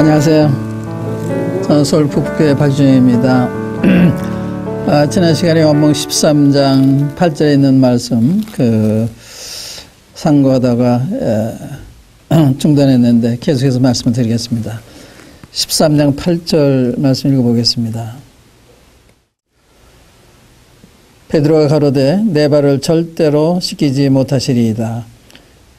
안녕하세요. 저는 서울 북부교회 박준영입니다. 지난 시간에 요한복음 13장 8절에 있는 말씀 상고하다가 중단했는데 계속해서 말씀을 드리겠습니다. 13장 8절 말씀 읽어보겠습니다. 베드로가 가로되 내 발을 절대로 씻기지 못하시리이다.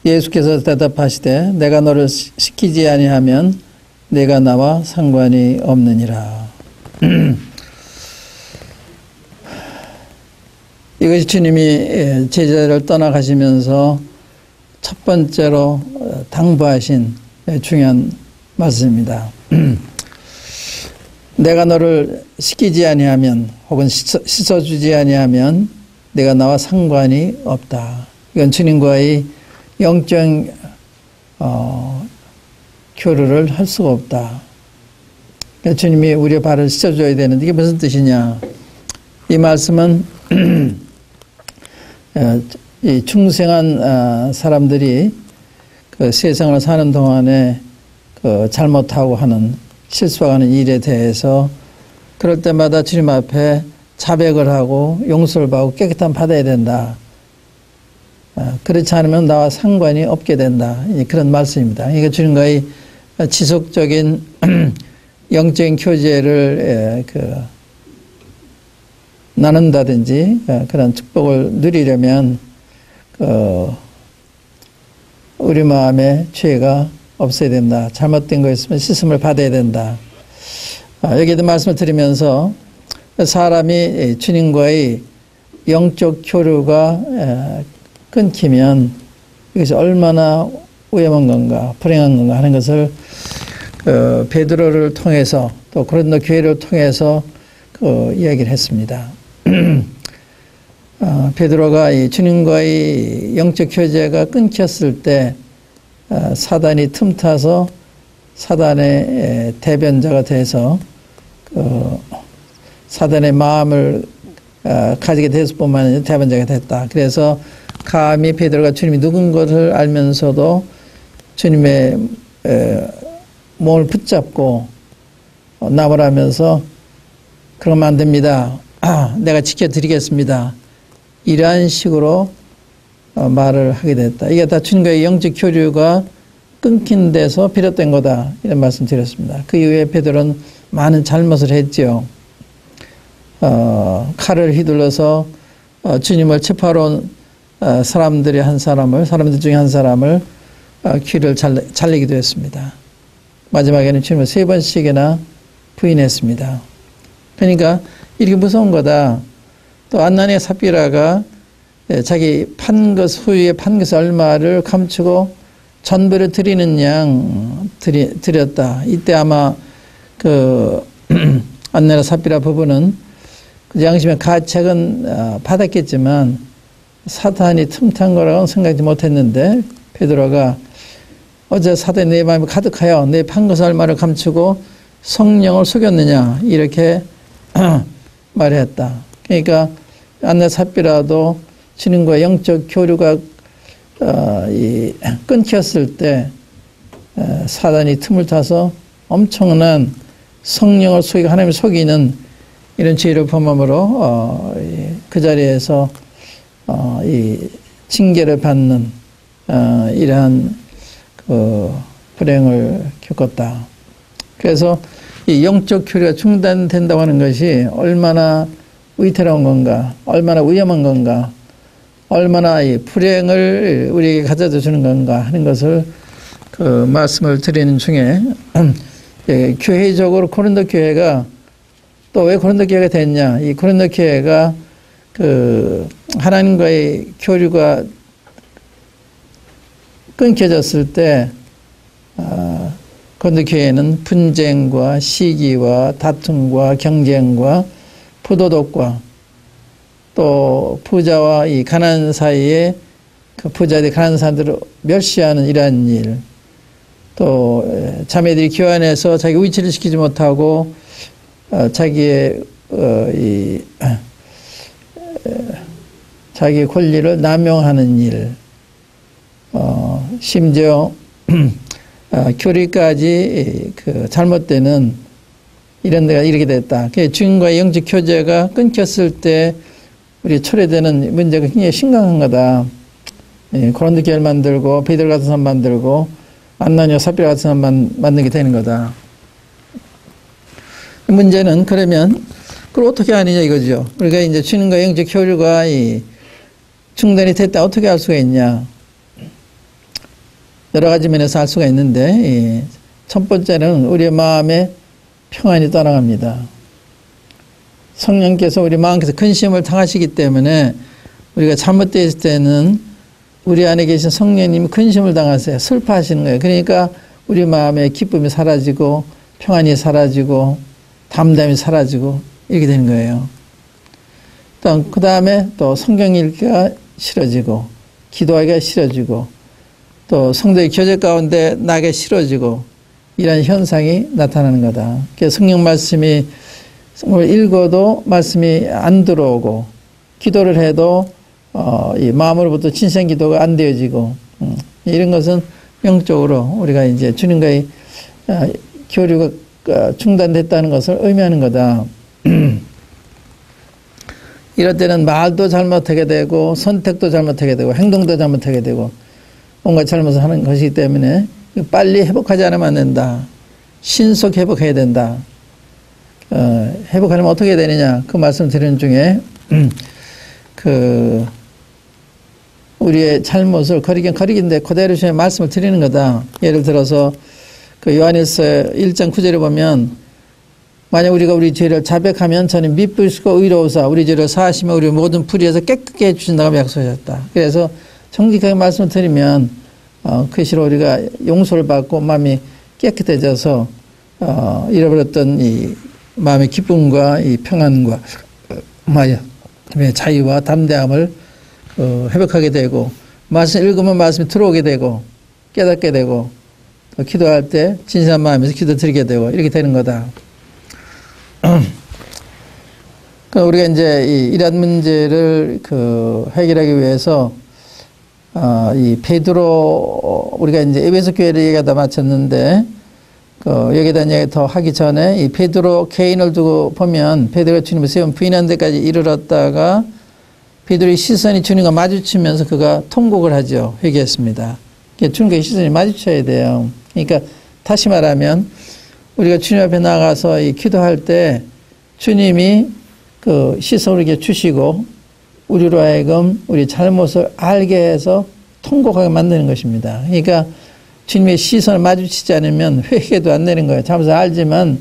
예수께서 대답하시되 내가 너를 씻기지 아니하면 내가 나와 상관이 없느니라. 이것이 주님이 제자를 떠나가시면서 첫 번째로 당부하신 중요한 말씀입니다. 내가 너를 씻기지 아니하면 혹은 씻어주지 아니하면 내가 나와 상관이 없다. 이건 주님과의 영적 교류를 할 수가 없다. 주님이 우리의 발을 씻어줘야 되는데 이게 무슨 뜻이냐. 이 말씀은 이 충성한 사람들이 그 세상을 사는 동안에 잘못하고 하는 실수하는 일에 대해서 그럴 때마다 주님 앞에 자백을 하고 용서를 받고 깨끗함 받아야 된다. 그렇지 않으면 나와 상관이 없게 된다. 그런 말씀입니다. 이게 주님과의 지속적인 영적인 교제를 나눈다든지 그런 축복을 누리려면 우리 마음에 죄가 없어야 된다. 잘못된 거 있으면 씻음을 받아야 된다. 여기에도 말씀을 드리면서 사람이 주님과의 영적 교류가 끊기면 이것이 얼마나 위험한 건가, 불행한 건가 하는 것을 베드로를 통해서 또 고린도 교회를 통해서 이야기를 했습니다. 베드로가 이 주님과의 영적 교제가 끊겼을 때 사단이 틈타서 사단의 대변자가 돼서 사단의 마음을 가지게 됐을 뿐만 아니라 대변자가 됐다. 그래서 감히 베드로가 주님이 누군 것을 알면서도 주님의 몸을 붙잡고 나무라면서 그러면 안 됩니다. 내가 지켜드리겠습니다. 이러한 식으로 말을 하게 됐다. 이게 다 주님과의 영적 교류가 끊긴 데서 비롯된 거다. 이런 말씀 드렸습니다. 그 이후에 베드로는 많은 잘못을 했죠. 칼을 휘둘러서 주님을 체포하러 온 사람들 중에 한 사람을 귀를 잘리기도 했습니다. 마지막에는 주님을 3번씩이나 부인했습니다. 그러니까 이렇게 무서운 거다. 또 안나니아 삽비라가 자기 후에 판 것의 얼마를 감추고 전부를 드리는 양 드렸다. 이때 아마 안나니아 삽비라 부부는 양심의 가책은 받았겠지만 사탄이 틈탄 거라고는 생각지 못했는데 베드로가 어제 사탄이 내 마음에 가득하여 내 판 것의 얼마를 감추고 성령을 속였느냐 이렇게 말했다. 그러니까 안나니아 삽비라도 주님과 영적 교류가 끊겼을 때 사단이 틈을 타서 엄청난 성령을 속이고 하나님을 속이는 이런 죄를 범함으로 그 자리에서 이 징계를 받는 이러한 불행을 겪었다. 그래서 이 영적 교류가 중단된다고 하는 것이 얼마나 위태로운 건가, 얼마나 위험한 건가, 얼마나 이 불행을 우리에게 가져다 주는 건가 하는 것을 말씀을 드리는 중에 교회적으로 고린도 교회가 또 왜 고린도 교회가 됐냐? 이 고린도 교회가 하나님과의 교류가 끊겨졌을 때 고린도 교회는 분쟁과 시기와 다툼과 경쟁과 부도덕과 또 부자와 이 가난한 사이에 부자들이 가난한 사람들을 멸시하는 이러한 일, 또 자매들이 교환해서 자기 위치를 지키지 못하고 자기의 자기 권리를 남용하는 일, 심지어 교리까지 그 잘못되는 이런 데가 이렇게 됐다. 주님과의 영적 교제가 끊겼을 때 우리 초래되는 문제가 굉장히 심각한 거다. 고린도 교회를 만들고 베드로 같은 사람 만들고 안나니아 삽비라 같은 사람 만들게 되는 거다. 문제는 그러면 그걸 어떻게 하느냐 이거죠. 우리가 이제 주님과 영적 교류가 중단이 됐다 어떻게 할 수가 있냐. 여러 가지 면에서 할 수가 있는데 첫 번째는 우리의 마음에 평안이 떠나갑니다. 성령께서 우리 마음께서 근심을 당하시기 때문에 우리가 잘못되어 있을 때는 우리 안에 계신 성령님이 근심을 당하세요. 슬퍼하시는 거예요. 그러니까 우리 마음에 기쁨이 사라지고 평안이 사라지고 담담이 사라지고 이렇게 되는 거예요. 그 다음에 또 성경 읽기가 싫어지고 기도하기가 싫어지고 또 성도의 교제 가운데 나게 싫어지고 이런 현상이 나타나는 거다. 그래서 성령 말씀이 읽어도 말씀이 안 들어오고 기도를 해도 이 마음으로부터 진생 기도가 안 되어지고 이런 것은 영적으로 우리가 이제 주님과의 교류가 중단됐다는 것을 의미하는 거다. 이럴 때는 말도 잘못하게 되고 선택도 잘못하게 되고 행동도 잘못하게 되고 온갖 잘못을 하는 것이기 때문에 빨리 회복하지 않으면 안 된다. 신속 회복해야 된다. 회복하려면 어떻게 해야 되느냐 그 말씀 드리는 중에 우리의 잘못을 거리긴데 그대로 주의 말씀을 드리는 거다. 예를 들어서 그 요한일서 1장 9절에 보면 만약 우리가 우리 죄를 자백하면 저는 미쁘시고 의로우사 우리 죄를 사하시며 우리 모든 불의에서 깨끗게 해주신다고 약속하셨다. 그래서 정직하게 말씀을 드리면 그 시로 우리가 용서를 받고 마음이 깨끗해져서 잃어버렸던 이 마음의 기쁨과 이 평안과 자유와 담대함을 회복하게 되고 말씀 읽으면 말씀이 들어오게 되고 깨닫게 되고 또 기도할 때 진실한 마음에서 기도 드리게 되고 이렇게 되는 거다. 우리가 이제 이런 문제를 해결하기 위해서 이 베드로 우리가 이제 에베소 교회를 얘기하다 마쳤는데 여기다 이야기 더 하기 전에 이 베드로 개인을 두고 보면 베드로가 주님을 세운 부인한 데까지 이르렀다가 베드로의 시선이 주님과 마주치면서 그가 통곡을 하죠. 회개했습니다. 주님과의 시선이 마주쳐야 돼요. 그러니까 다시 말하면 우리가 주님 앞에 나가서 이 기도할 때 주님이 그 시선을 이렇게 주시고 우리로 하여금 우리 잘못을 알게 해서 통곡하게 만드는 것입니다. 그러니까 주님의 시선을 마주치지 않으면 회개도 안 되는 거예요. 잘못을 알지만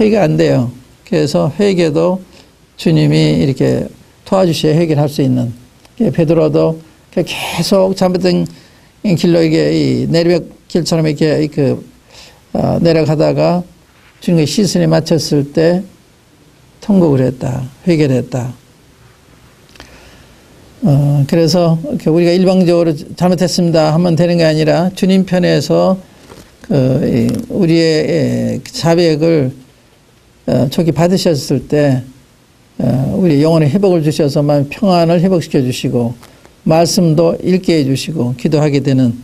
회개가 안 돼요. 그래서 회개도 주님이 이렇게 도와주셔야 회개를 할 수 있는. 베드로도 계속 잘못된 길로 이게 내리막 길처럼 이렇게 내려가다가 주님의 시선에 맞췄을 때 통곡을 했다. 회개를 했다. 그래서 우리가 일방적으로 잘못했습니다 하면 되는 게 아니라 주님 편에서 우리의 자백을 저기 받으셨을 때 우리 영혼의 회복을 주셔서 마음 평안을 회복시켜 주시고 말씀도 읽게 해 주시고 기도하게 되는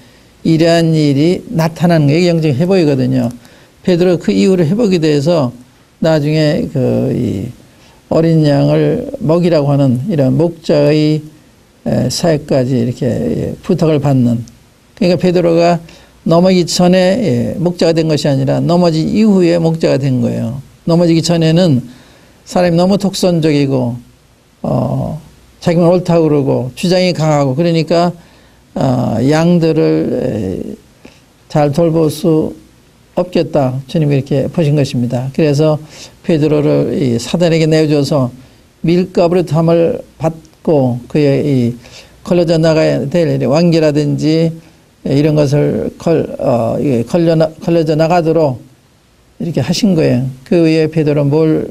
이러한 일이 나타나는 게 영적 회복이거든요. 베드로 그 이후로 회복이 돼서 나중에 이 어린 양을 먹이라고 하는 이런 목자의 사역까지 이렇게 부탁을 받는. 그러니까 베드로가 넘어지기 전에 목자가 된 것이 아니라 넘어진 이후에 목자가 된 거예요. 넘어지기 전에는 사람이 너무 독선적이고 자기만 옳다고 그러고 주장이 강하고 그러니까 양들을 잘 돌볼 수 없겠다. 주님이 이렇게 보신 것입니다. 그래서 베드로를 이 사단에게 내어줘서 밀가부로 담을 받고 그의 이 걸려져 나가야 될 왕기라든지 이런 것을 걸려져 나가도록 이렇게 하신 거예요. 그 후에 베드로는 뭘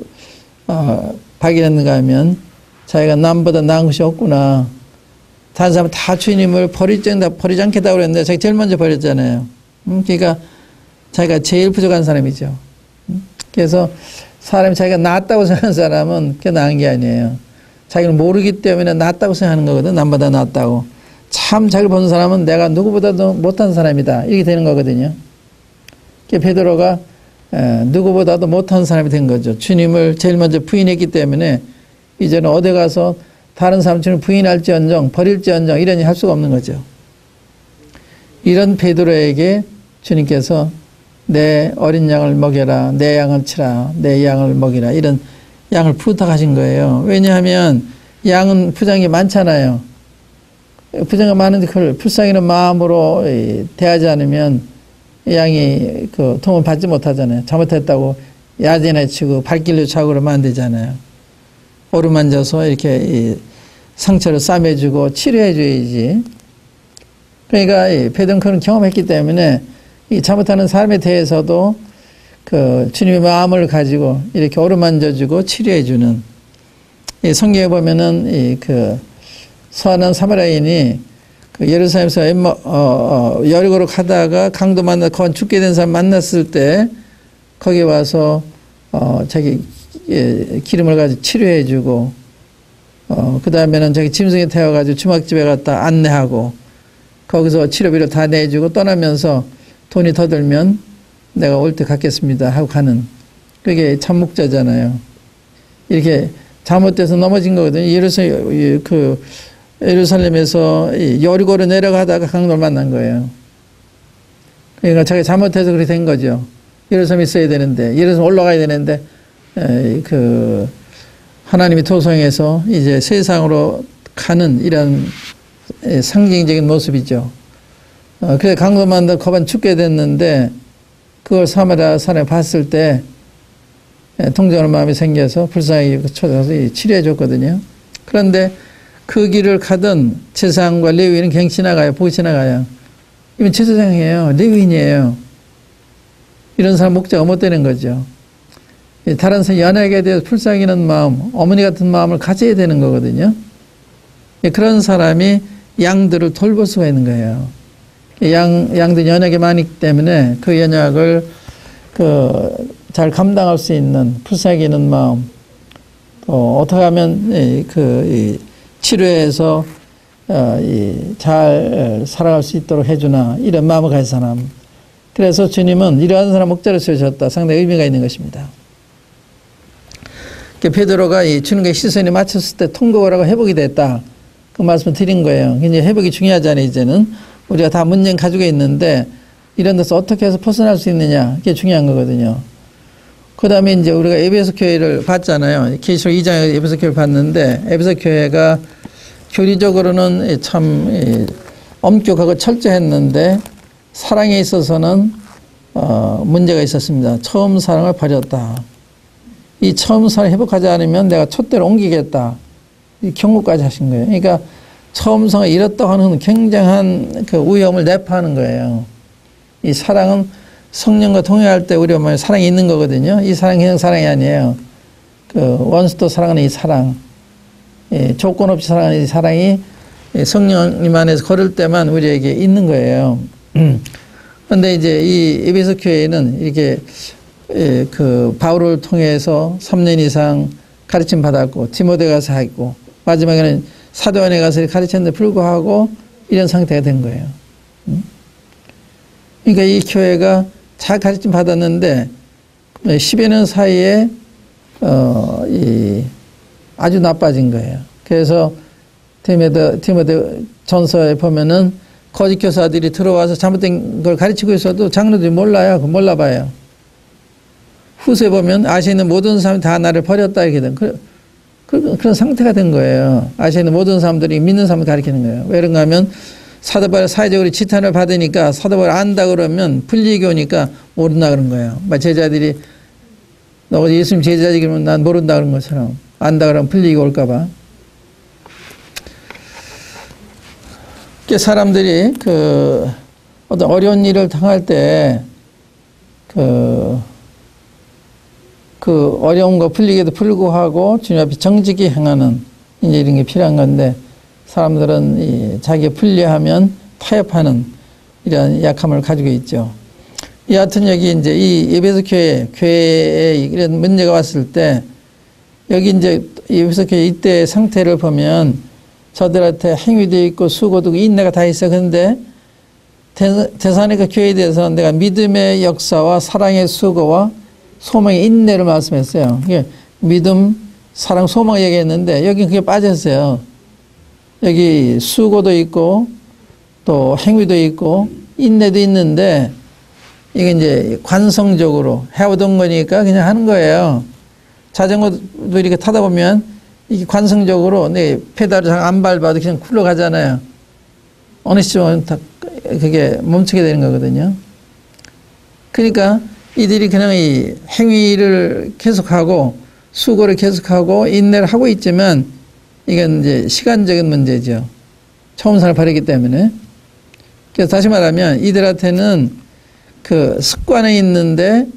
발견했는가 하면 자기가 남보다 나은 것이 없구나. 다른 사람은 다 주님을 버리지 않겠다고 그랬는데 자기 제일 먼저 버렸잖아요. 그러니까 자기가 제일 부족한 사람이죠. 그래서 사람이 자기가 낫다고 생각하는 사람은 그게 나은 게 아니에요. 자기는 모르기 때문에 낫다고 생각하는 거거든. 남보다 낫다고. 참 자기를 보는 사람은 내가 누구보다도 못한 사람이다. 이렇게 되는 거거든요. 베드로가 누구보다도 못한 사람이 된 거죠. 주님을 제일 먼저 부인했기 때문에 이제는 어디 가서 다른 사람 주님을 부인할지언정 버릴지언정 이러니 할 수가 없는 거죠. 이런 베드로에게 주님께서 내 어린 양을 먹여라, 내 양을 치라, 내 양을 먹이라 이런 양을 부탁하신 거예요. 왜냐하면 양은 부장이 많잖아요. 부장이 많은데 그걸 불쌍히 있는 마음으로 대하지 않으면 양이 그 도움을 받지 못하잖아요. 잘못했다고 야단에 치고 발길로 차고 그러면 안 되잖아요. 어루만져서 이렇게 상처를 싸매주고 치료해줘야지. 그러니까 베드로는 그런 경험했기 때문에 이 잘못하는 사람에 대해서도 그 주님의 마음을 가지고 이렇게 어루만져주고 치료해주는, 이 성경에 보면은 그 서하는 사마리아인이 그 예루살렘에서 여리고로 가다가 강도 만나 건 죽게 된 사람 만났을 때 거기 와서 자기 기름을 가지고 치료해주고 그 다음에는 자기 짐승에 태워가지고 주막집에 갔다 안내하고 거기서 치료비를 다 내주고 떠나면서 돈이 더 들면 내가 올 때 갚겠습니다 하고 가는, 그게 참목자잖아요. 이렇게 잘못돼서 넘어진 거거든요. 예루살렘에서 여리고로 내려가다가 강도를 만난 거예요. 그러니까 자기가 잘못해서 그렇게 된 거죠. 예루살렘에 있어야 되는데, 예루살렘 올라가야 되는데, 그 하나님이 토성해서 이제 세상으로 가는 이런 상징적인 모습이죠. 그래서 강도 만나 거반 죽게 됐는데, 그걸 사마리아 사람이 봤을 때 동정하는 마음이 생겨서 불쌍히 찾아서 치료해 줬거든요. 그런데 그 길을 가던 제사장과 레위인은 그냥 지나가요. 보고 지나가요. 이건 제사장이에요. 레위인이에요. 이런 사람 목자가 못 되는 거죠. 다른 사람 연약에 대해서 불쌍히 여기는 마음, 어머니 같은 마음을 가져야 되는 거거든요. 그런 사람이 양들을 돌볼 수가 있는 거예요. 양들 연약이 많기 때문에 그 연약을 잘 감당할 수 있는 불쌍히 여기는 마음, 어떻게 하면 치료해서 잘 살아갈 수 있도록 해주나 이런 마음을 가진 사람. 그래서 주님은 이러한 사람 목자로 세우셨다. 상당히 의미가 있는 것입니다. 베드로가 주님과 시선이 맞췄을 때 통곡을 하고 회복이 됐다. 그 말씀을 드린 거예요. 이제 회복이 중요하잖아요. 이제는 우리가 다 문제는 가지고 있는데 이런 데서 어떻게 해서 벗어날 수 있느냐, 그게 중요한 거거든요. 그 다음에 이제 우리가 에베소 교회를 봤잖아요. 계시록 2장에 에베소 교회를 봤는데 에베소 교회가 교리적으로는 참 엄격하고 철저했는데 사랑에 있어서는 문제가 있었습니다. 처음 사랑을 버렸다. 이 처음 사랑을 회복하지 않으면 내가 촛대로 옮기겠다. 이 경고까지 하신 거예요. 그러니까 처음 사랑을 잃었다고 하는 굉장한 그 위험을 내포하는 거예요. 이 사랑은 성령과 동행할 때 우리가 뭐 사랑이 있는 거거든요. 이 사랑이 그냥 사랑이 아니에요. 그 원수도 사랑하는 이 사랑, 조건 없이 사랑하는 이 사랑이 성령님 안에서 걸을 때만 우리에게 있는 거예요. 그런데 이제 이 에베소 교회는 이렇게 그 바울을 통해서 3년 이상 가르침 받았고 디모데 가서 했고 마지막에는 사도안에 가서 가르쳤는데 불구하고 이런 상태가 된 거예요. 그러니까 이 교회가 잘 가르침 받았는데 10여 년 사이에 아주 나빠진 거예요. 그래서 디모데 전서에 보면은 거짓 교사들이 들어와서 잘못된 걸 가르치고 있어도 장로들이 몰라요. 몰라봐요. 후세 보면 아시아에 있는 모든 사람이 다 나를 버렸다 이렇게 된 그런 상태가 된 거예요. 아시아에 있는 모든 사람들이 믿는 사람을 가르치는 거예요. 왜 그런가 하면 사도바울 사회적으로 지탄을 받으니까 사도바울 안다 그러면 불리교니까 모른다 그런 거예요. 제자들이 너 예수님 제자지 그러면 난 모른다 그런 것처럼 안다 그러면 불리교 올까 봐. 사람들이 어떤 어려운 일을 당할 때 그 어려움과 풀리게도 불구하고 주님 앞에 정직히 행하는 이제 이런 게 필요한 건데 사람들은 자기가 불리하면 타협하는 이런 약함을 가지고 있죠. 여하튼 여기 이제 이 에베소 교회에 이런 문제가 왔을 때 여기 이제 에베소 교회 이때 상태를 보면 저들한테 행위도 있고 수고도 있고 인내가 다 있어. 그런데 데살로니가 교회에 대해서는 내가 믿음의 역사와 사랑의 수고와 소망의 인내를 말씀했어요. 이게 믿음, 사랑, 소망 얘기했는데 여기 그게 빠졌어요. 여기 수고도 있고 또 행위도 있고 인내도 있는데 이게 이제 관성적으로 해오던 거니까 그냥 하는 거예요. 자전거도 이렇게 타다 보면 이게 관성적으로 내 페달을 잘 안 밟아도 그냥 굴러가잖아요. 어느 시점은 다 그게 멈추게 되는 거거든요. 그러니까 이들이 그냥 이 행위를 계속하고 수고를 계속하고 인내를 하고 있지만 이건 이제 시간적인 문제죠. 처음 살 바르기 때문에. 그래서 다시 말하면 이들한테는 그 습관이 있는데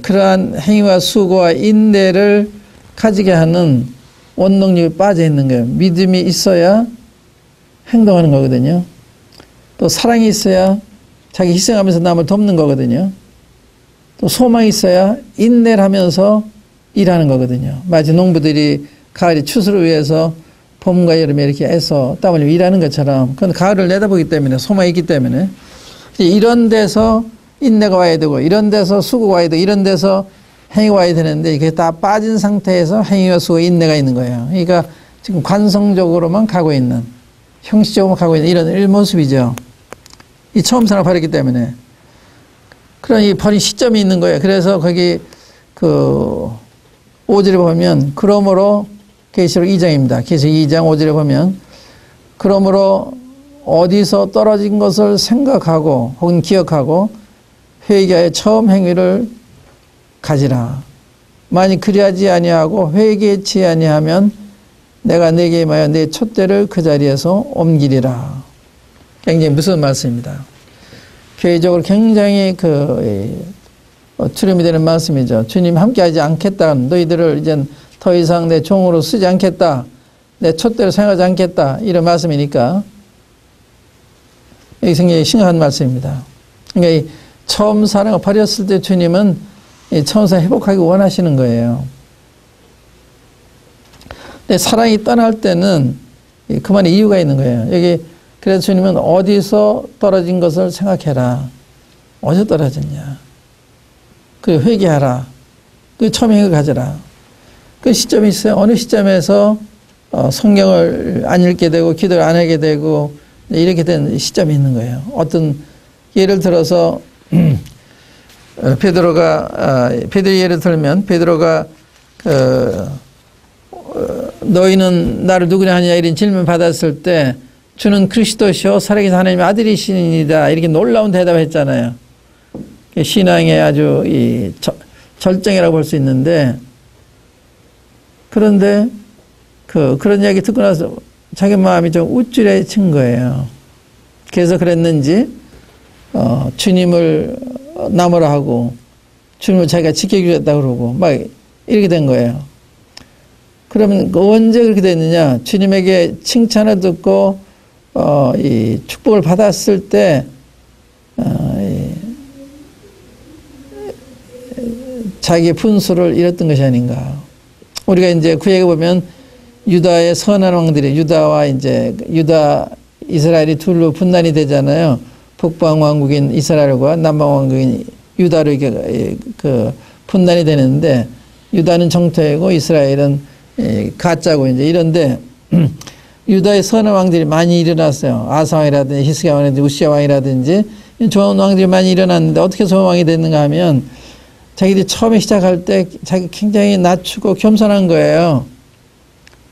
그러한 행위와 수고와 인내를 가지게 하는 원동력이 빠져 있는 거예요. 믿음이 있어야 행동하는 거거든요. 또 사랑이 있어야 자기 희생하면서 남을 돕는 거거든요. 또 소망이 있어야 인내를 하면서 일하는 거거든요. 마치 농부들이 가을이 추수를 위해서 봄과 여름에 이렇게 애써 땀 흘리며 일하는 것처럼 그건 가을을 내다보기 때문에 소망이 있기 때문에 이런 데서 인내가 와야 되고 이런 데서 수고가 와야 되고 이런 데서 행위가 와야 되는데 이게 다 빠진 상태에서 행위와 수고 인내가 있는 거예요. 그러니까 지금 관성적으로만 가고 있는 형식적으로만 가고 있는 이런 모습이죠. 이 처음 생활 바르기 때문에 그런 이 버린 시점이 있는 거예요. 그래서 거기 그 5절에 보면 그러므로 계시록 2장입니다. 계시록 2장 5절에 보면 그러므로 어디서 떨어진 것을 생각하고 혹은 기억하고 회개하여 처음 행위를 가지라. 만일 그리하지 아니하고 회개치 아니하면 내가 내게 임하여 내 촛대를 그 자리에서 옮기리라. 굉장히 무서운 말씀입니다. 교회적으로 굉장히 투렴이 되는 말씀이죠. 주님 함께하지 않겠다. 너희들을 이젠 더 이상 내 종으로 쓰지 않겠다. 내 촛대를 사용하지 않겠다. 이런 말씀이니까 이게 굉장히 심각한 말씀입니다. 그러니까 이 처음 사랑을 버렸을 때 주님은 이 처음 사랑 회복하기 원하시는 거예요. 근데 사랑이 떠날 때는 그만의 이유가 있는 거예요. 여기 그래서 주님은 어디서 떨어진 것을 생각해라. 어디서 떨어졌냐. 그 회개하라. 그 처음 행을 가져라. 그 시점이 있어요. 어느 시점에서 성경을 안 읽게 되고 기도를 안 하게 되고 이렇게 된 시점이 있는 거예요. 어떤 예를 들어서 베드로 예를 들면 베드로가 너희는 나를 누구냐 하냐 이런 질문 받았을 때 주는 그리스도시요 살아계신 하나님의 아들이시니이다 이렇게 놀라운 대답을 했잖아요. 신앙의 아주 이 절정이라고 볼 수 있는데 그런데 그런 이야기 듣고 나서 자기 마음이 좀 우쭐해진 거예요. 그래서 그랬는지 주님을 나무라 하고 주님을 자기가 지켜주겠다 그러고 막 이렇게 된 거예요. 그러면 언제 그렇게 됐느냐? 주님에게 칭찬을 듣고 이 축복을 받았을 때 자기의 분수를 잃었던 것이 아닌가. 우리가 이제 구약에 보면 유다의 선한 왕들이 유다와 이제 유다 이스라엘이 둘로 분단이 되잖아요. 북방 왕국인 이스라엘과 남방 왕국인 유다로 이렇게 분단이 되는데 유다는 정토이고 이스라엘은 가짜고 이제 이런데 유다의 선한 왕들이 많이 일어났어요. 아사 왕이라든지 히스기야 왕이라든지 우시야 왕이라든지 좋은 왕들이 많이 일어났는데 어떻게 좋은 왕이 됐는가 하면 자기들이 처음에 시작할 때 자기 굉장히 낮추고 겸손한 거예요.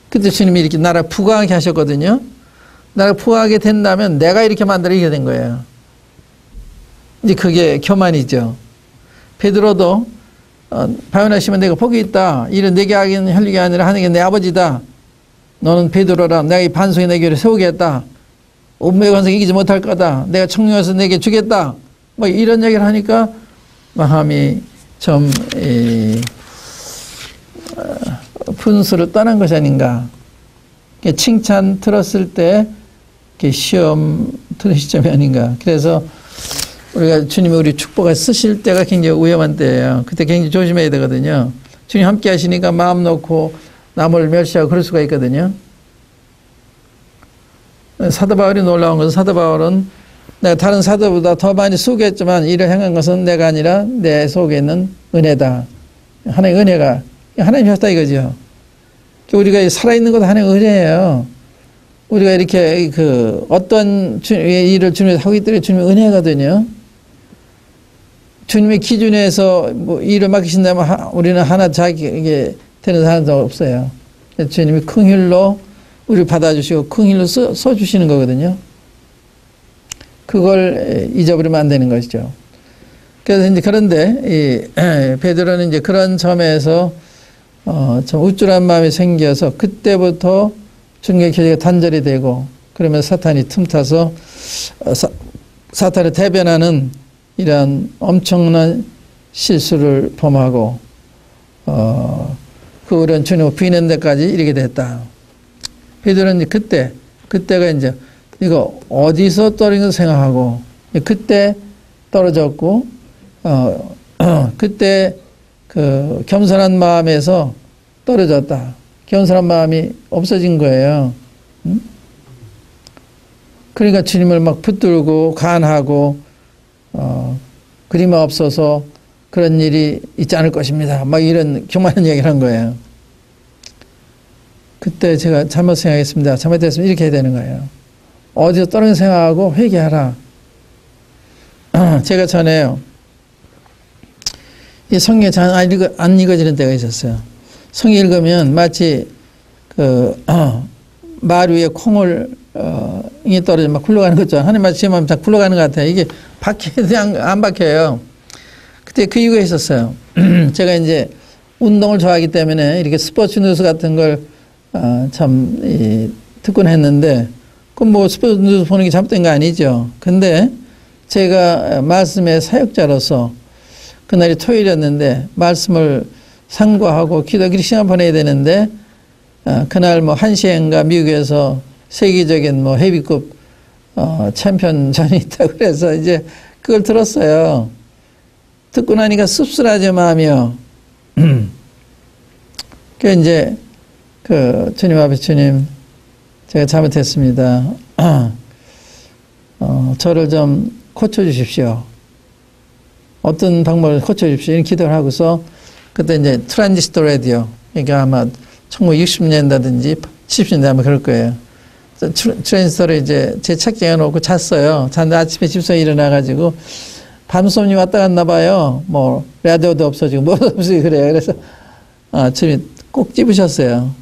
그때 주님이 이렇게 나라 부강하게 하셨거든요. 나라 부강하게 된다면 내가 이렇게 만들어 이게 된 거예요. 이제 그게 교만이죠. 베드로도 바요나시면 내가 복이 있다. 이런 내게 하기는 혈육이 아니라 하는 게 내 아버지다. 너는 베드로라. 내가 이 반석에 내 교회를 세우겠다. 운명의 관석 이기지 못할 거다. 내가 청룡에서 내게 주겠다. 뭐 이런 얘기를 하니까 마음이 좀 분수를 떠난 것이 아닌가. 칭찬 들었을 때 시험 들은 시점이 아닌가. 그래서 우리가 주님이 우리 축복을 쓰실 때가 굉장히 위험한 때예요. 그때 굉장히 조심해야 되거든요. 주님 함께 하시니까 마음 놓고 남을 멸시하고 그럴 수가 있거든요. 사도 바울이 놀라운 것은 사도 바울은 내가 다른 사도보다 더 많이 수고했지만 이를 행한 것은 내가 아니라 내 속에 있는 은혜다. 하나님의 은혜가 하나님이 하셨다 이거죠. 우리가 살아있는 것도 하나님의 은혜예요. 우리가 이렇게 어떤 일을 주님이 하고 있더니 주님의 은혜거든요. 주님의 기준에서 뭐 일을 맡기신다면 우리는 하나 자기에게 되는 사람도 없어요. 주님이 긍휼로 우리를 받아주시고 긍휼로 써주시는 거거든요. 그걸 잊어버리면 안 되는 것이죠. 그래서 이제 그런데 베드로는 이제 그런 점에서 좀 우쭐한 마음이 생겨서 그때부터 주님의 교제가 단절이 되고 그러면 사탄이 틈타서 사탄을 대변하는 이러한 엄청난 실수를 범하고 그런 주님을 부인하는 데까지 이르게 됐다. 베드로는 이제 그때가 이제 이거 어디서 떨어진 걸 생각하고 그때 떨어졌고 그때 그 겸손한 마음에서 떨어졌다. 겸손한 마음이 없어진 거예요. 그러니까 주님을 막 붙들고 간하고 그림 없어서 그런 일이 있지 않을 것입니다. 막 이런 교만한 얘기를 한 거예요. 그때 제가 잘못 생각했습니다. 잘못했으면 이렇게 해야 되는 거예요. 어디서 떨어진 생각하고 회개하라. 제가 전에요. 이 성경이 잘 안 읽어지는 때가 있었어요. 성경 읽으면 마치 말 위에 콩을 이 떨어져 막 굴러가는 거죠. 하나님 말씀하면 딱 굴러가는 것 같아요. 이게 박혀도 안 박혀요. 그때 그 이유가 있었어요. 제가 이제 운동을 좋아하기 때문에 이렇게 스포츠 뉴스 같은 걸 듣곤 했는데 그럼 뭐 스포츠 뉴스 보는 게 잘못된 거 아니죠. 근데 제가 말씀의 사역자로서 그날이 토요일이었는데 말씀을 상고하고 기도기를 시간 보내야 되는데 그날 뭐 1시인가 미국에서 세계적인 뭐 헤비급 챔피언전이 있다고 그래서 이제 그걸 들었어요. 듣고 나니까 씁쓸하죠, 마음이요. 그 이제 주님 앞에 주님 제가 잘못했습니다. 저를 좀 고쳐주십시오. 어떤 방법을 고쳐주십시오. 이런 기도를 하고서 그때 이제 트랜지스터 라디오 그러니까 아마 1960년대든지 70년대 아마 그럴 거예요. 트랜지스터를 이제 제 책장에 놓고 잤어요. 잤는데 아침에 집사에 일어나가지고 밤송이 왔다 갔나 봐요. 뭐 라디오도 없어지고 뭐도 없어지고 그래요. 그래서 주님이 꼭 집으셨어요.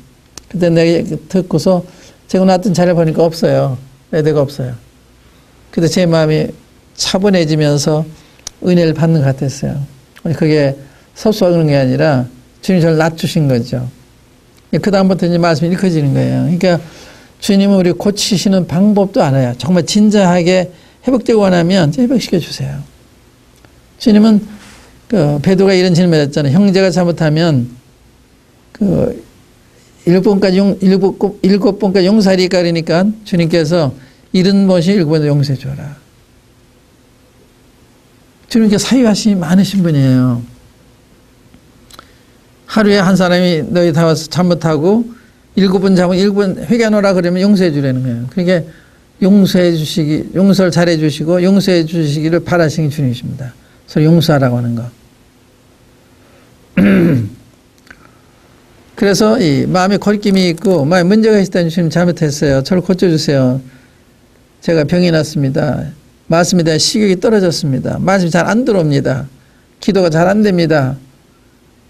그때 내가 듣고서 제가 놨던 자리를 보니까 없어요. 라디오가 없어요. 그때 제 마음이 차분해지면서 은혜를 받는 것 같았어요. 그게 섭섭한 게 아니라 주님이 저를 낮추신 거죠. 그 다음부터 이제 말씀이 읽혀지는 거예요. 그러니까 주님은 우리 고치시는 방법도 알아요. 정말 진지하게 회복되고 원하면 회복시켜 주세요. 주님은 베드로가 이런 질문을 했잖아요. 형제가 잘못하면 일곱 번까지 용서하리까 그러니까 주님께서 70번씩 7번도 용서해 줘라. 주님께 사유하심이 많으신 분이에요. 하루에 한 사람이 너희 다 와서 잘못하고 7번 잘못 7번 회개하노라 그러면 용서해 주라는 거예요. 그러니까 용서를 잘해 주시고 용서해 주시기를 바라시는 주님이십니다. 서로 용서하라고 하는 거. 그래서 이 마음에 거리낌이 있고 마음에 문제가 있다는 주님 잘못했어요. 저를 고쳐주세요. 제가 병이 났습니다. 말씀에 대한 시격이 떨어졌습니다. 말씀이 잘 안 들어옵니다. 기도가 잘 안 됩니다.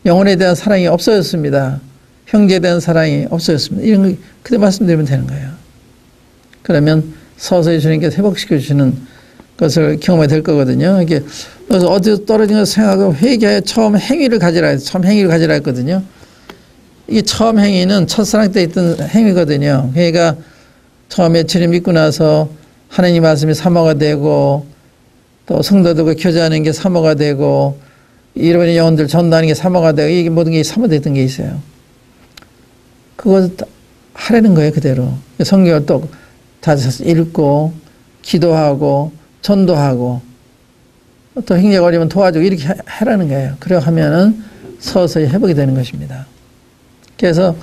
영혼에 대한 사랑이 없어졌습니다. 형제에 대한 사랑이 없어졌습니다. 이런 거 그때 말씀드리면 되는 거예요. 그러면 서서히 주님께서 회복시켜 주시는 것을 경험하게 될 거거든요. 이게 그래서 어디서 떨어진 것을 생각하고 회개하여 처음 행위를 가지라 했거든요. 이게 처음 행위는 첫사랑 때 있던 행위거든요. 그러니까 처음에 주님 믿고 나서 하나님 말씀이 사모가 되고 또 성도들과 교제하는 게 사모가 되고 잃어버린 영혼들 전도하는 게 사모가 되고 이게 모든 게 사모됐던 게 있어요. 그걸 하라는 거예요. 그대로. 성경을 또 다시 읽고 기도하고 전도하고 또 행제가 어려면 도와주고 이렇게 하라는 거예요. 그래 하면은 서서히 회복이 되는 것입니다. 그래서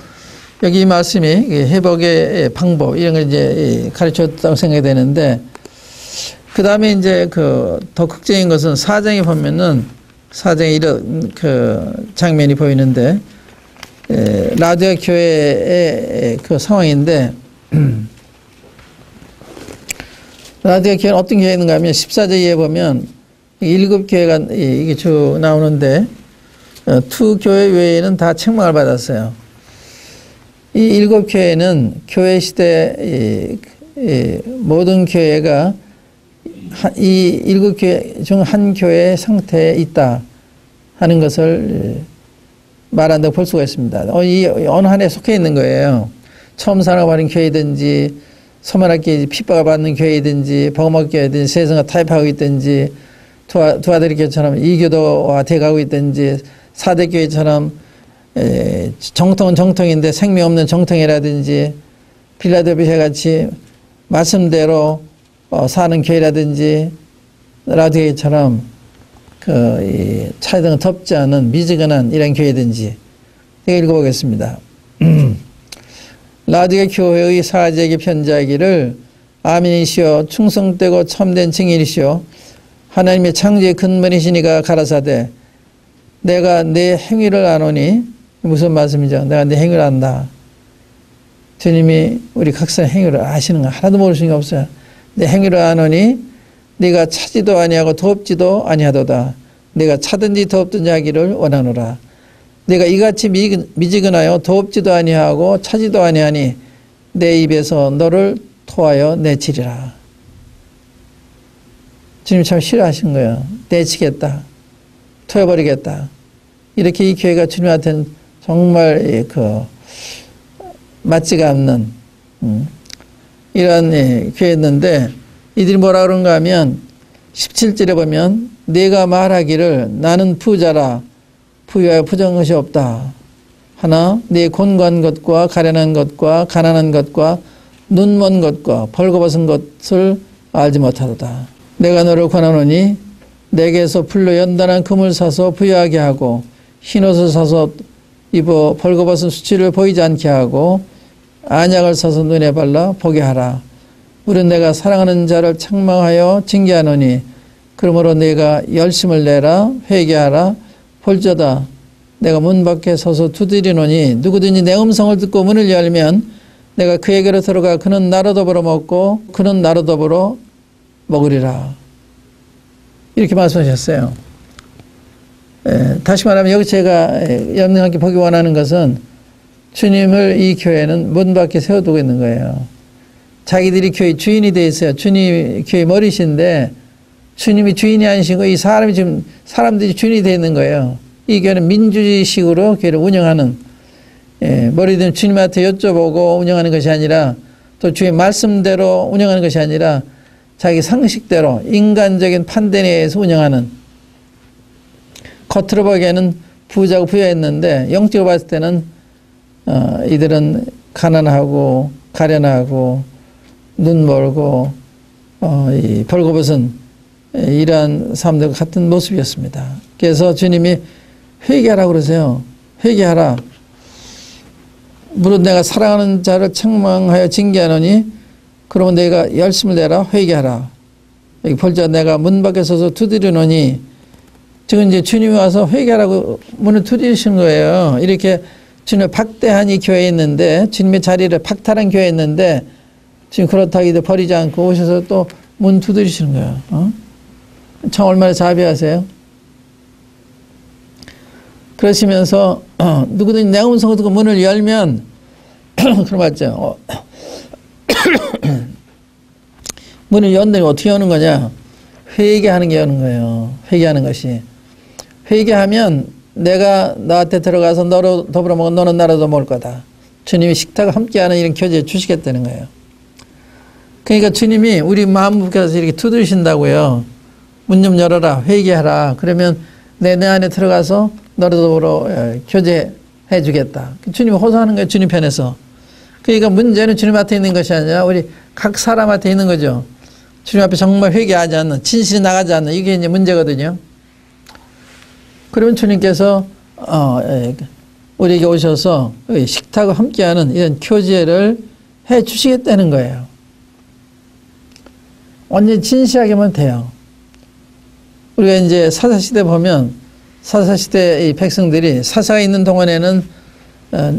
여기 이 말씀이 회복의 방법 이런 걸 이제 가르쳤다고 생각이 되는데 그 다음에 이제 더 극적인 것은 사장에 보면은 사장에 이런 장면이 보이는데, 라디오 교회의 상황인데, 라디오 교회는 어떤 교회가 있는가 하면 14절에 보면 7교회가 이게 쭉 나오는데, 두 교회 외에는 다 책망을 받았어요. 이 7교회는 교회 시대 모든 교회가 이 7교회 중 한 교회의 상태에 있다 하는 것을 말한다고 볼 수가 있습니다. 이 어느 한에 속해 있는 거예요. 처음 산업하는 교회든지 소만학교에 핍박을 받는 교회든지 복음학교회든지 세상과 타협하고 있든지 두 아들의 교회처럼 이교도와 돼가고 있든지 사대교회처럼 정통은 정통인데 생명 없는 정통이라든지 빌라델피아 같이 말씀대로 사는 교회라든지 라디오처럼 차등을 덮지 않은 미지근한 이런 교회든지 읽어보겠습니다. 라디오 교회의 사제에게 편지하기를 아멘이시오 충성되고 참된 증인이시오 하나님의 창조의 근본이시니가 가라사대 내가 내 행위를 아노니 무슨 말씀이죠? 내가 내 행위를 안다. 주님이 우리 각자의 행위를 아시는 거 하나도 모르시는 게 없어요. 내 행위를 아노니 네가 차지도 아니하고 더럽지도 아니하도다. 내가 차든지 더럽든지 하기를 원하노라. 내가 이같이 미지근하여 더럽지도 아니하고 차지도 아니하니 내 입에서 너를 토하여 내치리라. 주님 참 싫어하신 거예요. 내치겠다. 토해버리겠다. 이렇게 이 교회가 주님한테는 정말 맞지가 않는 이런 교회였는데 이들이 뭐라 그런가 하면 17절에 보면 내가 말하기를 나는 부자라 부유하여 부정한 것이 없다. 하나 내 곤고한 것과 가련한 것과 가난한 것과 눈먼 것과 벌거벗은 것을 알지 못하도다. 내가 너를 권하노니 내게서 풀로 연단한 금을 사서 부유하게 하고 흰옷을 사서 입어 벌거벗은 수치를 보이지 않게 하고 안약을 사서 눈에 발라 보게 하라. 우리는 내가 사랑하는 자를 책망하여 징계하노니 그러므로 내가 열심을 내라 회개하라. 볼저다 내가 문 밖에 서서 두드리노니 누구든지 내 음성을 듣고 문을 열면 내가 그에게로 들어가 그는 나로 더불어 먹고 그는 나로 더불어 먹으리라. 이렇게 말씀하셨어요. 다시 말하면 여기 제가 염려하게 보기 원하는 것은 주님을 이 교회는 문 밖에 세워두고 있는 거예요. 자기들이 교회 주인이 돼 있어요. 주님이 교회 머리신데 주님이 주인이 아니시고 이 사람들이 주인이 돼 있는 거예요. 이 교회는 민주주의식으로 교회를 운영하는 머리든 주님한테 여쭤보고 운영하는 것이 아니라 또 주의 말씀대로 운영하는 것이 아니라 자기 상식대로 인간적인 판단에 의해서 운영하는 겉으로 보기에는 부자고 부여했는데 영적으로 봤을 때는 이들은 가난하고 가련하고 눈멀고 이 벌거벗은 이러한 사람들과 같은 모습이었습니다. 그래서 주님이 회개하라고 그러세요. 회개하라. 무릇 내가 사랑하는 자를 책망하여 징계하노니 그러면 내가 열심을 내라 회개하라. 여기 볼자 내가 문 밖에 서서 두드리노니 지금 이제 주님이 와서 회개하라고 문을 두드리시는 거예요. 이렇게 주님의 박대한 이 교회에 있는데 주님의 자리를 박탈한 교회에 있는데 지금 그렇다고 이들 버리지 않고 오셔서 또 문 두드리시는 거예요. 참 얼마나 자비하세요. 그러시면서 누구든지 내 음성을 듣고 문을 열면 그럼 맞죠. 문을 연다니 어떻게 여는 거냐. 회개하는 게 여는 거예요. 회개하는 것이. 회개하면 내가 너한테 들어가서 너로 더불어 먹어 너는 나로도 먹을 거다. 주님이 식탁을 함께하는 이런 교제를 주시겠다는 거예요. 그러니까 주님이 우리 마음 북에서 이렇게 두드리신다고요. 문 좀 열어라. 회개하라. 그러면 내 안에 들어가서 너로 더불어 교제해 주겠다. 주님이 호소하는 거예요. 주님 편에서. 그러니까 문제는 주님한테 있는 것이 아니라 우리 각 사람한테 있는 거죠. 주님 앞에 정말 회개하지 않는, 진실이 나가지 않는 이게 이제 문제거든요. 그러면 주님께서 우리에게 오셔서 식탁을 함께하는 이런 교제를 해 주시겠다는 거예요. 완전히 진실하게만 돼요. 우리가 이제 사사시대 보면 사사시대 이 백성들이 사사가 있는 동안에는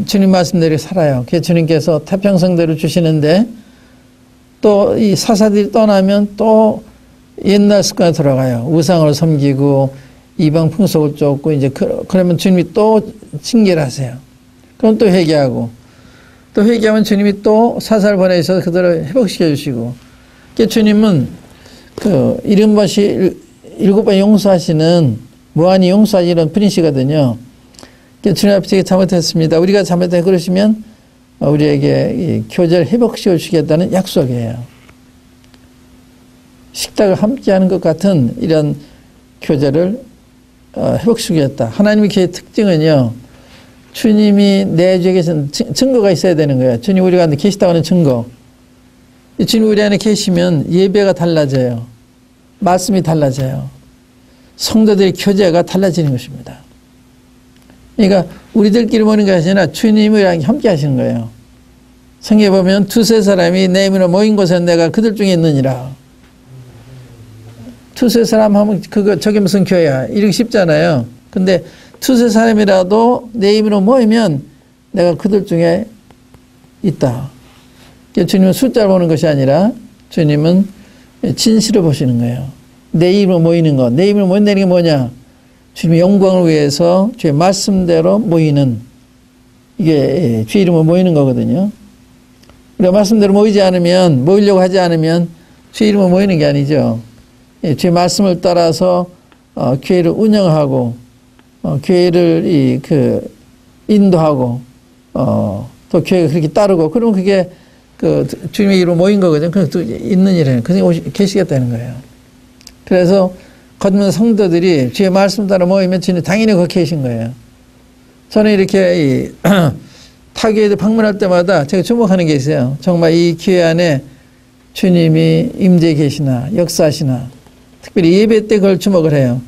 주님 말씀대로 살아요. 그래서 주님께서 태평성대로 주시는데 또 이 사사들이 떠나면 또 옛날 습관에 들어가요. 우상을 섬기고 이방 풍속을 쫓고 이제 그러면 주님이 또 징계를 하세요. 그럼 또 회개하고 또 회개하면 주님이 또 사사를 보내셔서 그들을 회복시켜 주시고 그러니까 주님은 그 7번 용서하시는 무한히 용서하시는 이런 분이시거든요. 그러니까 주님 앞에 잘못했습니다. 우리가 잘못해 그러시면 우리에게 이 교제를 회복시켜 주시겠다는 약속이에요. 식탁을 함께하는 것 같은 이런 교제를 회복시키겠다. 하나님의 교회의 특징은요. 주님이 내 주에 계신 증거가 있어야 되는 거예요. 주님 우리 가운데 계시다고 하는 증거. 주님 우리 안에 계시면 예배가 달라져요. 말씀이 달라져요. 성도들의 교제가 달라지는 것입니다. 그러니까 우리들끼리 모이는 것이 아니라 주님이랑 함께 하시는 거예요. 성경에 보면 두세 사람이 내 이름으로 모인 곳에 내가 그들 중에 있느니라. 두세 사람 하면 저게 무슨 교회야. 이러기 쉽잖아요. 근데 두세 사람이라도 내 이름으로 모이면 내가 그들 중에 있다. 그러니까 주님은 숫자를 보는 것이 아니라 주님은 진실을 보시는 거예요. 내 이름으로 모이는 것. 내 이름으로 모인다는 게 뭐냐. 주님의 영광을 위해서 주의 말씀대로 모이는 이게 주의 이름으로 모이는 거거든요. 우리가 말씀대로 모이려고 하지 않으면 주의 이름으로 모이는 게 아니죠. 주의 말씀을 따라서 교회를 운영하고 교회를 인도하고 또 교회가 그렇게 따르고 그러면 그게 그 주님의 이름으로 모인 거거든요. 그래서 있는 일이에요. 그래서 계시겠다는 거예요. 그래서 거듭난 성도들이 주의 말씀 따라 모이면 주님 당연히 거기 계신 거예요. 저는 이렇게 타교회를 방문할 때마다 제가 주목하는 게 있어요. 정말 이 교회 안에 주님이 임재해 계시나 역사하시나 특별히 예배 때 그걸 주목을 해요.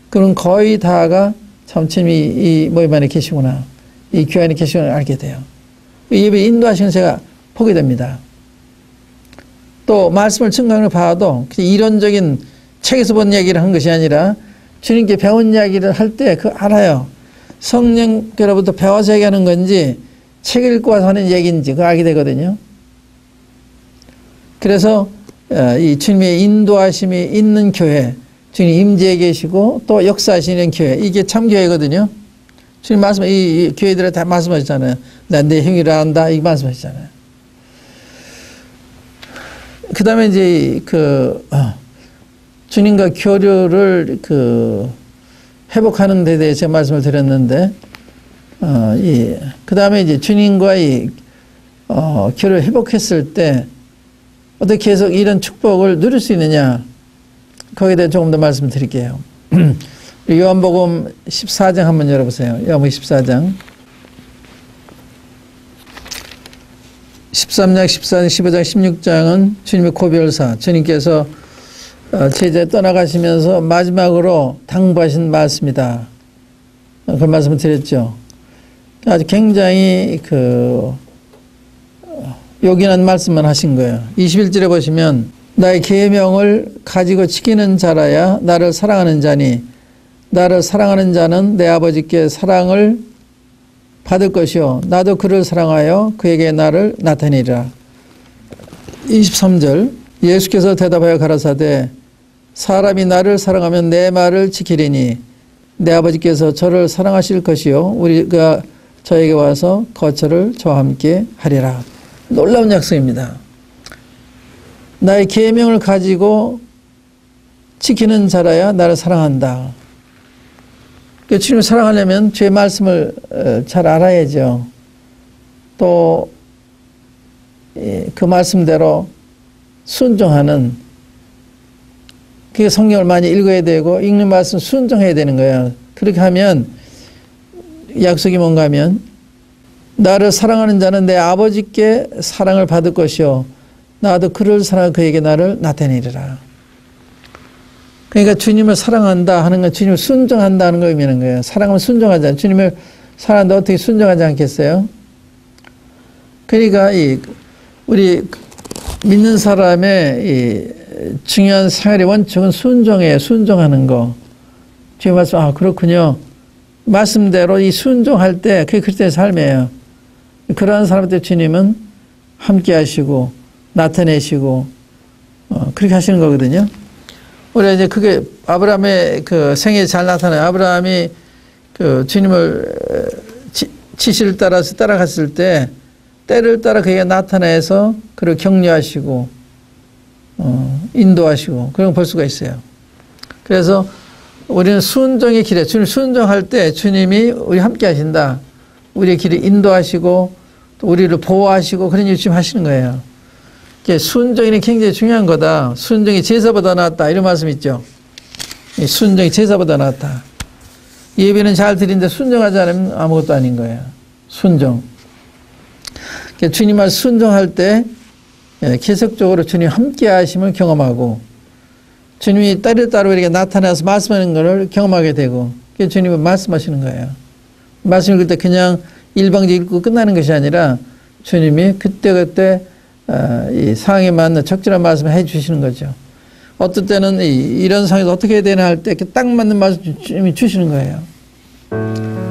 그럼 거의 다가 참 주님이 이 모임 안에 계시구나. 이 교회 안에 계시구나 알게 돼요. 예배 인도하시는 제가 보게 됩니다. 또 말씀을 증거하는 걸 봐도 이론적인 책에서 본 이야기를 한 것이 아니라 주님께 배운 이야기를 할 때 그거 알아요. 성령께로부터 배워서 얘기하는 건지 책을 읽고 와서 하는 얘기인지 그거 알게 되거든요. 그래서 이 주님의 인도하심이 있는 교회, 주님 임재해 계시고 또 역사하시는 교회, 이게 참 교회거든요. 주님 이 교회들에 다 말씀하셨잖아요. 난 내 행위를 안다 이 말씀하셨잖아요. 그 다음에 이제 주님과 교류를 회복하는 데 대해서 제가 말씀을 드렸는데, 그 다음에 이제 주님과 교류를 회복했을 때 어떻게 계속 이런 축복을 누릴 수 있느냐, 거기에 대해 조금 더 말씀 드릴게요. 요한복음 14장 한번 열어보세요. 요한복음 14장. 13장, 14장, 15장, 16장은 주님의 고별사, 주님께서 제자 떠나가시면서 마지막으로 당부하신 말씀이다. 그 말씀을 드렸죠. 아주 굉장히 요긴한 말씀만 하신 거예요. 21절에 보시면 나의 계명을 가지고 지키는 자라야 나를 사랑하는 자니 나를 사랑하는 자는 내 아버지께 사랑을 받을 것이요 나도 그를 사랑하여 그에게 나를 나타내리라. 23절 예수께서 대답하여 가라사대 사람이 나를 사랑하면 내 말을 지키리니 내 아버지께서 저를 사랑하실 것이요 우리가 저에게 와서 거처를 저와 함께 하리라. 놀라운 약속입니다. 나의 계명을 가지고 지키는 자라야 나를 사랑한다. 주님을 사랑하려면 주의 말씀을 잘 알아야죠. 또 그 말씀대로 순종하는, 그게 성경을 많이 읽어야 되고 읽는 말씀 순종해야 되는 거예요. 그렇게 하면 약속이 뭔가 하면 나를 사랑하는 자는 내 아버지께 사랑을 받을 것이요 나도 그를 사랑하여 그에게 나를 나타내리라. 그러니까 주님을 사랑한다 하는 건 주님을 순종한다는 걸 의미하는 거예요. 사랑하면 순종하자. 주님을 사랑하는데 어떻게 순종하지 않겠어요? 그러니까 우리 믿는 사람의 중요한 생활의 원칙은 순종이에요. 순종하는 거. 주님 말씀, 그렇군요. 말씀대로 이 순종할 때 그게 그리스도의 삶이에요. 그러한 사람들 주님은 함께 하시고 나타내시고 그렇게 하시는 거거든요. 우리가 이제 그게 아브라함의 그 생애에 잘 나타나요. 아브라함이 그 주님을 지시를 따라서 따라갔을 때 때를 따라 그에게 나타내서 그를 격려하시고 인도하시고 그런 걸 볼 수가 있어요. 그래서 우리는 순종의 길에 주님 순종할 때 주님이 우리 함께 하신다. 우리의 길을 인도하시고 또 우리를 보호하시고 그런 일 지금 하시는 거예요. 순종이 굉장히 중요한 거다. 순종이 제사보다 낫다. 이런 말씀 있죠. 순종이 제사보다 낫다. 예배는 잘 드리는데 순종하지 않으면 아무것도 아닌 거예요. 순종. 주님 말 순종할 때 계속적으로 주님 함께 하심을 경험하고 주님이 때를 따라 우리에게 나타나서 말씀하는 것을 경험하게 되고 주님은 말씀하시는 거예요. 말씀 읽을 때 그냥 일방적으로 읽고 끝나는 것이 아니라 주님이 그때그때 이 상황에 맞는 적절한 말씀을 해 주시는 거죠. 어떨 때는 이런 상황에서 어떻게 해야 되나 할 때 딱 맞는 말씀 주님이 주시는 거예요.